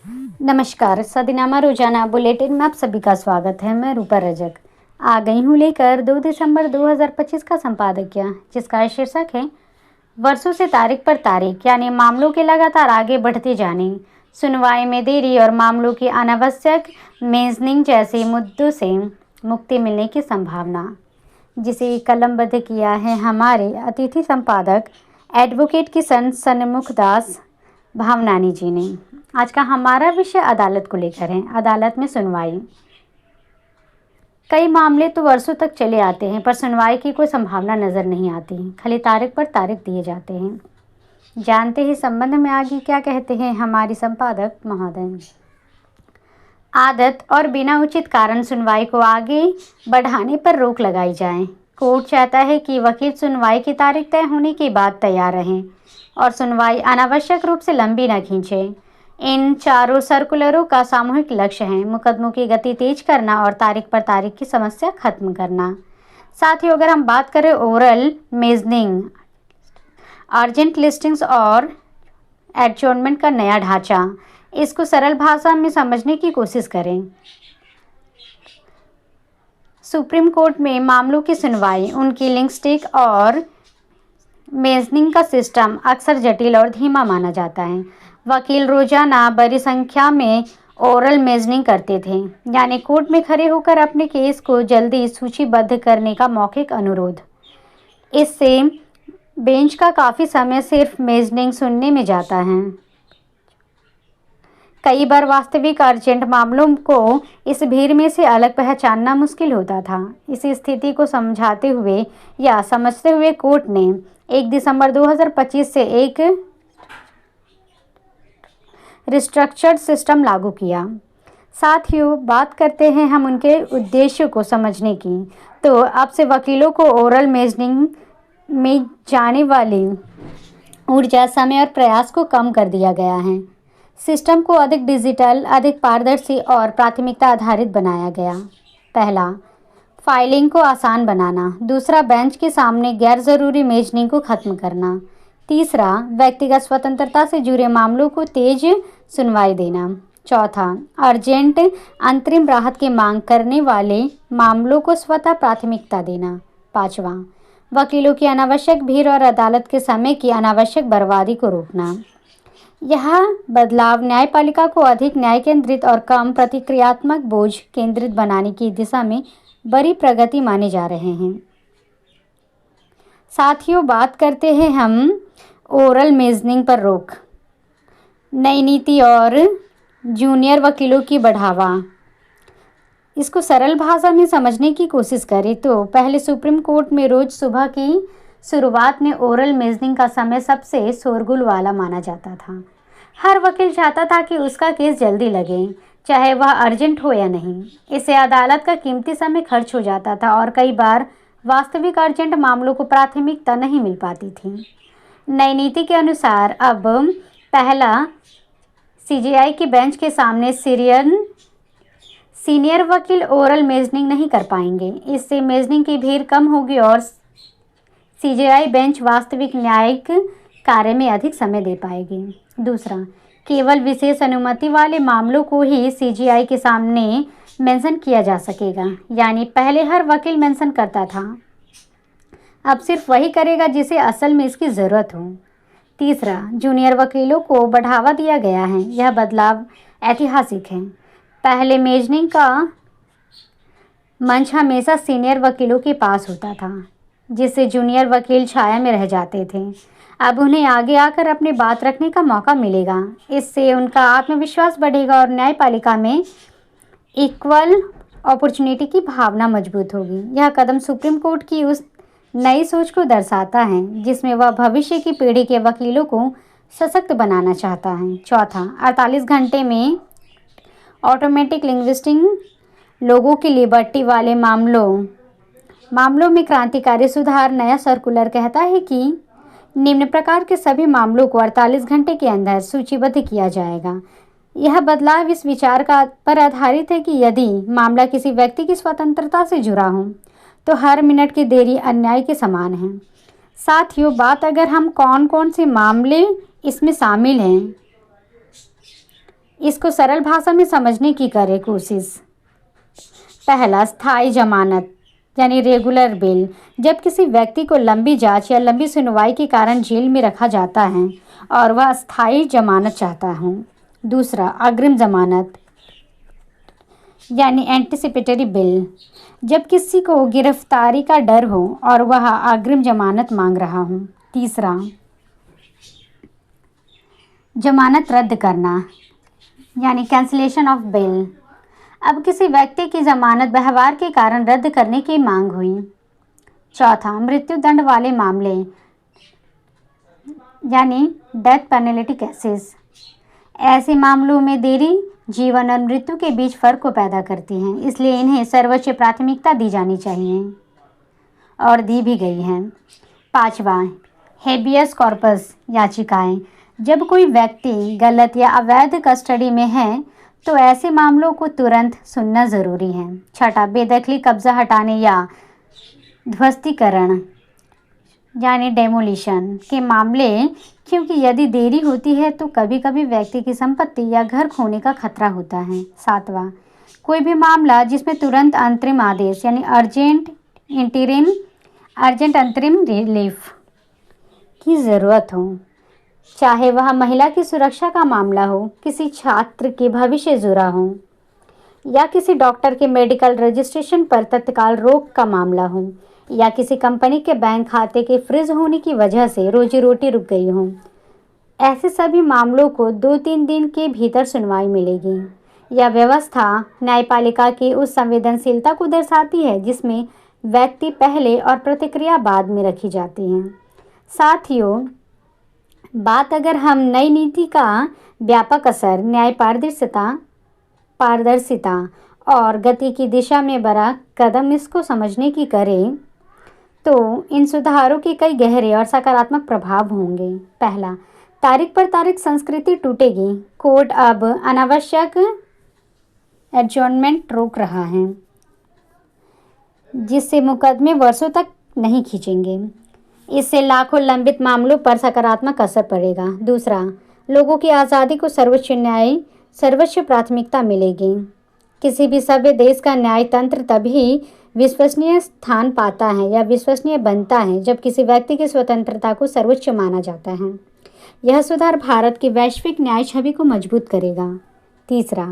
नमस्कार। सदीनामा रोजाना बुलेटिन में आप सभी का स्वागत है। मैं रूपा रजक आ गई हूँ लेकर 2 दिसंबर 2025 का संपादकीय, जिसका शीर्षक है वर्षों से तारीख पर तारीख, यानी मामलों के लगातार आगे बढ़ते जाने, सुनवाई में देरी और मामलों की अनावश्यक मेजनिंग जैसे मुद्दों से मुक्ति मिलने की संभावना, जिसे कलमबद्ध किया है हमारे अतिथि संपादक एडवोकेट किशन सन्मुखदास भावनानी जी ने। आज का हमारा विषय अदालत को लेकर है। अदालत में सुनवाई। कई मामले तो वर्षों तक चले आते हैं, पर सुनवाई की कोई संभावना नजर नहीं आती। खाली तारीख पर तारीख दिए जाते हैं। जानते हैं संबंध में आगे क्या कहते हैं हमारी संपादक महोदय। आदत और बिना उचित कारण सुनवाई को आगे बढ़ाने पर रोक लगाई जाए। कोर्ट चाहता है कि वकील सुनवाई की तारीख तय होने के बाद तैयार रहें और सुनवाई अनावश्यक रूप से लंबी न खींचे। इन चारों सर्कुलरों का सामूहिक लक्ष्य है मुकदमों की गति तेज करना और तारीख पर तारीख की समस्या खत्म करना। साथ ही अगर हम बात करें ओरल मेजनिंग, अर्जेंट लिस्टिंग्स और एडजॉर्नमेंट का नया ढांचा, इसको सरल भाषा में समझने की कोशिश करें। सुप्रीम कोर्ट में मामलों की सुनवाई, उनकी लिंग्विस्टिक और मेजनिंग का सिस्टम अक्सर जटिल और धीमा माना जाता है। वकील रोजाना बड़ी संख्या में ओरल मेजनिंग करते थे, यानी कोर्ट में खड़े होकर अपने केस को जल्दी सूचीबद्ध करने का मौखिक अनुरोध। इससे बेंच का काफ़ी समय सिर्फ मेजनिंग सुनने में जाता है। कई बार वास्तविक अर्जेंट मामलों को इस भीड़ में से अलग पहचानना मुश्किल होता था। इस स्थिति को समझाते हुए या समझते हुए कोर्ट ने 1 दिसंबर 2025 से एक रिस्ट्रक्चर्ड सिस्टम लागू किया। साथ ही बात करते हैं हम उनके उद्देश्य को समझने की, तो अब से वकीलों को ओरल मेजनिंग में जाने वाली ऊर्जा, समय और प्रयास को कम कर दिया गया है। सिस्टम को अधिक डिजिटल, अधिक पारदर्शी और प्राथमिकता आधारित बनाया गया। पहला, फाइलिंग को आसान बनाना। दूसरा, बेंच के सामने गैर ज़रूरी मेजनिंग को खत्म करना। तीसरा, व्यक्तिगत स्वतंत्रता से जुड़े मामलों को तेज सुनवाई देना। चौथा, अर्जेंट अंतरिम राहत की मांग करने वाले मामलों को स्वतः प्राथमिकता देना। पाँचवा, वकीलों की अनावश्यक भीड़ और अदालत के समय की अनावश्यक बर्बादी को रोकना। यह बदलाव न्यायपालिका को अधिक न्याय केंद्रित और कम प्रतिक्रियात्मक बोझ केंद्रित बनाने की दिशा में बड़ी प्रगति माने जा रहे हैं। साथियों, बात करते हैं हम ओरल मेजनिंग पर रोक, नई नीति और जूनियर वकीलों की बढ़ावा। इसको सरल भाषा में समझने की कोशिश करें तो पहले सुप्रीम कोर्ट में रोज सुबह की शुरुआत में ओरल मेजनिंग का समय सबसे शोरगुल वाला माना जाता था। हर वकील चाहता था कि उसका केस जल्दी लगे, चाहे वह अर्जेंट हो या नहीं। इससे अदालत का कीमती समय खर्च हो जाता था और कई बार वास्तविक अर्जेंट मामलों को प्राथमिकता नहीं मिल पाती थी। नई नीति के अनुसार अब पहला, सीजेआई की बेंच के सामने सीनियर वकील ओरल मेजनिंग नहीं कर पाएंगे। इससे मेजनिंग की भीड़ कम होगी और सीजेआई बेंच वास्तविक न्यायिक कार्य में अधिक समय दे पाएगी। दूसरा, केवल विशेष अनुमति वाले मामलों को ही सीजेआई के सामने मेंशन किया जा सकेगा, यानी पहले हर वकील मेंशन करता था, अब सिर्फ वही करेगा जिसे असल में इसकी ज़रूरत हो। तीसरा, जूनियर वकीलों को बढ़ावा दिया गया है। यह बदलाव ऐतिहासिक है। पहले मेजनिंग का मंच हमेशा सीनियर वकीलों के पास होता था, जिससे जूनियर वकील छाया में रह जाते थे। अब उन्हें आगे आकर अपनी बात रखने का मौका मिलेगा। इससे उनका आत्मविश्वास बढ़ेगा और न्यायपालिका में इक्वल अपॉर्चुनिटी की भावना मजबूत होगी। यह कदम सुप्रीम कोर्ट की उस नई सोच को दर्शाता है जिसमें वह भविष्य की पीढ़ी के वकीलों को सशक्त बनाना चाहता है। चौथा, 48 घंटे में ऑटोमेटिक लिंग्विस्टिंग, लोगों की लिबर्टी वाले मामलों में क्रांतिकारी सुधार। नया सर्कुलर कहता है कि निम्न प्रकार के सभी मामलों को 48 घंटे के अंदर सूचीबद्ध किया जाएगा। यह बदलाव इस विचार पर आधारित है कि यदि मामला किसी व्यक्ति की स्वतंत्रता से जुड़ा हो तो हर मिनट की देरी अन्याय के समान है। साथियों, बात अगर हम कौन कौन से मामले इसमें शामिल हैं इसको सरल भाषा में समझने की करें कोशिश। पहला, स्थायी जमानत यानी रेगुलर बेल। जब किसी व्यक्ति को लंबी जांच या लंबी सुनवाई के कारण जेल में रखा जाता है और वह स्थायी जमानत चाहता हो। दूसरा, अग्रिम जमानत यानी एंटिसिपेटरी बेल। जब किसी को गिरफ्तारी का डर हो और वह अग्रिम जमानत मांग रहा हो। तीसरा, जमानत रद्द करना यानी कैंसिलेशन ऑफ बेल। अब किसी व्यक्ति की जमानत व्यवहार के कारण रद्द करने की मांग हुई। चौथा, मृत्यु दंड वाले मामले यानी डेथ पेनल्टी केसेस। ऐसे मामलों में देरी जीवन और मृत्यु के बीच फर्क को पैदा करती हैं, इसलिए इन्हें सर्वोच्च प्राथमिकता दी जानी चाहिए और दी भी गई है। पांचवा, हेबियस कॉर्पस याचिकाएं। जब कोई व्यक्ति गलत या अवैध कस्टडी में है तो ऐसे मामलों को तुरंत सुनना जरूरी है। छठा, बेदखली, कब्जा हटाने या ध्वस्तीकरण यानी डेमोलिशन के मामले, क्योंकि यदि देरी होती है तो कभी कभी व्यक्ति की संपत्ति या घर खोने का खतरा होता है। सातवां, कोई भी मामला जिसमें तुरंत अंतरिम आदेश यानी अर्जेंट अंतरिम रिलीफ की ज़रूरत हो, चाहे वह महिला की सुरक्षा का मामला हो, किसी छात्र के भविष्य जुड़ा हो या किसी डॉक्टर के मेडिकल रजिस्ट्रेशन पर तत्काल रोक का मामला हो या किसी कंपनी के बैंक खाते के फ्रीज होने की वजह से रोजी रोटी रुक गई हो। ऐसे सभी मामलों को 2-3 दिन के भीतर सुनवाई मिलेगी। यह व्यवस्था न्यायपालिका की उस संवेदनशीलता को दर्शाती है जिसमें व्यक्ति पहले और प्रतिक्रिया बाद में रखी जाती है। साथियों, बात अगर हम नई नीति का व्यापक असर, न्याय पारदर्शिता और गति की दिशा में बड़ा कदम इसको समझने की करें तो इन सुधारों के कई गहरे और सकारात्मक प्रभाव होंगे। पहला, तारीख पर तारीख संस्कृति टूटेगी। कोर्ट अब अनावश्यक एडजॉर्नमेंट रोक रहा है जिससे मुकदमे वर्षों तक नहीं खींचेंगे। इससे लाखों लंबित मामलों पर सकारात्मक असर पड़ेगा। दूसरा, लोगों की आज़ादी को सर्वोच्च प्राथमिकता मिलेगी। किसी भी सभ्य देश का न्याय तंत्र तभी विश्वसनीय स्थान पाता है या विश्वसनीय बनता है जब किसी व्यक्ति की स्वतंत्रता को सर्वोच्च माना जाता है। यह सुधार भारत की वैश्विक न्याय छवि को मजबूत करेगा। तीसरा,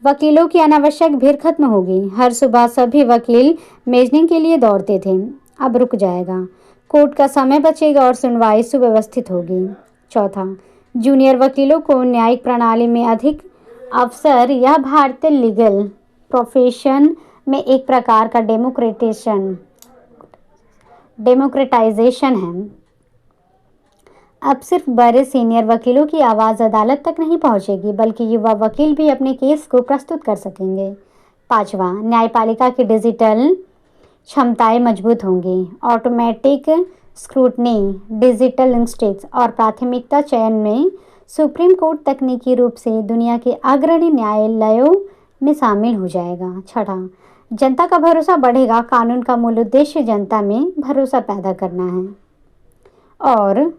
वकीलों की अनावश्यक भीड़ खत्म होगी। हर सुबह सभी वकील मेजनिंग के लिए दौड़ते थे, अब रुक जाएगा। कोर्ट का समय बचेगा और सुनवाई सुव्यवस्थित होगी। चौथा, जूनियर वकीलों को न्यायिक प्रणाली में अधिक अवसर। यह भारतीय लीगल प्रोफेशन में एक प्रकार का डेमोक्रेटाइजेशन है। अब सिर्फ बड़े सीनियर वकीलों की आवाज़ अदालत तक नहीं पहुंचेगी, बल्कि युवा वकील भी अपने केस को प्रस्तुत कर सकेंगे। पांचवा, न्यायपालिका की डिजिटल क्षमताएं मजबूत होंगी। ऑटोमेटिक स्क्रूटनी, डिजिटल इंस्टेक्स और प्राथमिकता चयन में सुप्रीम कोर्ट तकनीकी रूप से दुनिया के अग्रणी न्यायालयों में शामिल हो जाएगा। छठा, जनता का भरोसा बढ़ेगा। कानून का मूल उद्देश्य जनता में भरोसा पैदा करना है और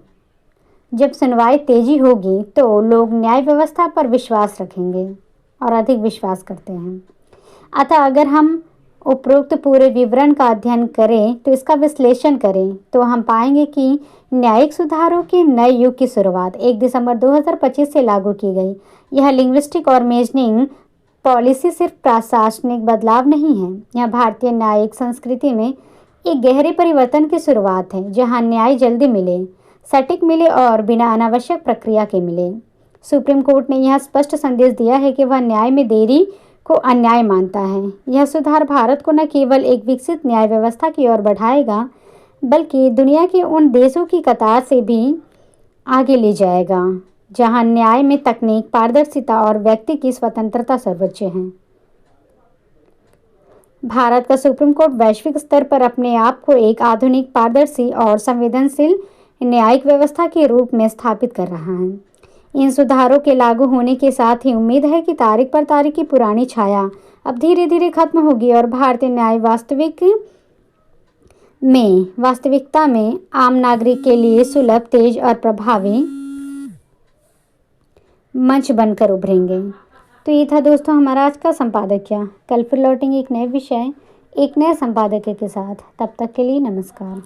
जब सुनवाई तेजी होगी तो लोग न्याय व्यवस्था पर विश्वास रखेंगे और अधिक विश्वास करते हैं। अतः अगर हम उपरोक्त पूरे विवरण का अध्ययन करें तो इसका विश्लेषण करें तो हम पाएंगे कि न्यायिक सुधारों के नए युग की शुरुआत 1 दिसंबर 2025 से लागू की गई। यह लिंग्विस्टिक और मेजनिंग पॉलिसी सिर्फ प्रशासनिक बदलाव नहीं है, यह भारतीय न्यायिक संस्कृति में एक गहरे परिवर्तन की शुरुआत है जहां न्याय जल्दी मिले, सटीक मिले और बिना अनावश्यक प्रक्रिया के मिले। सुप्रीम कोर्ट ने यह स्पष्ट संदेश दिया है कि वह न्याय में देरी को अन्याय मानता है। यह सुधार भारत को न केवल एक विकसित न्याय व्यवस्था की ओर बढ़ाएगा बल्कि दुनिया के उन देशों की कतार से भी आगे ले जाएगा जहां न्याय में तकनीक, पारदर्शिता और व्यक्ति की स्वतंत्रता सर्वोच्च है। भारत का सुप्रीम कोर्ट वैश्विक स्तर पर अपने आप को एक आधुनिक, पारदर्शी और संवेदनशील न्यायिक व्यवस्था के रूप में स्थापित कर रहा है। इन सुधारों के लागू होने के साथ ही उम्मीद है कि तारीख पर तारीख की पुरानी छाया अब धीरे धीरे खत्म होगी और भारतीय न्याय वास्तविकता में आम नागरिक के लिए सुलभ, तेज और प्रभावी मंच बनकर उभरेंगे। तो ये था दोस्तों हमारा आज का संपादकीय। कल फिर लौटेंगे एक नए विषय, एक नए संपादकीय के साथ। तब तक के लिए नमस्कार।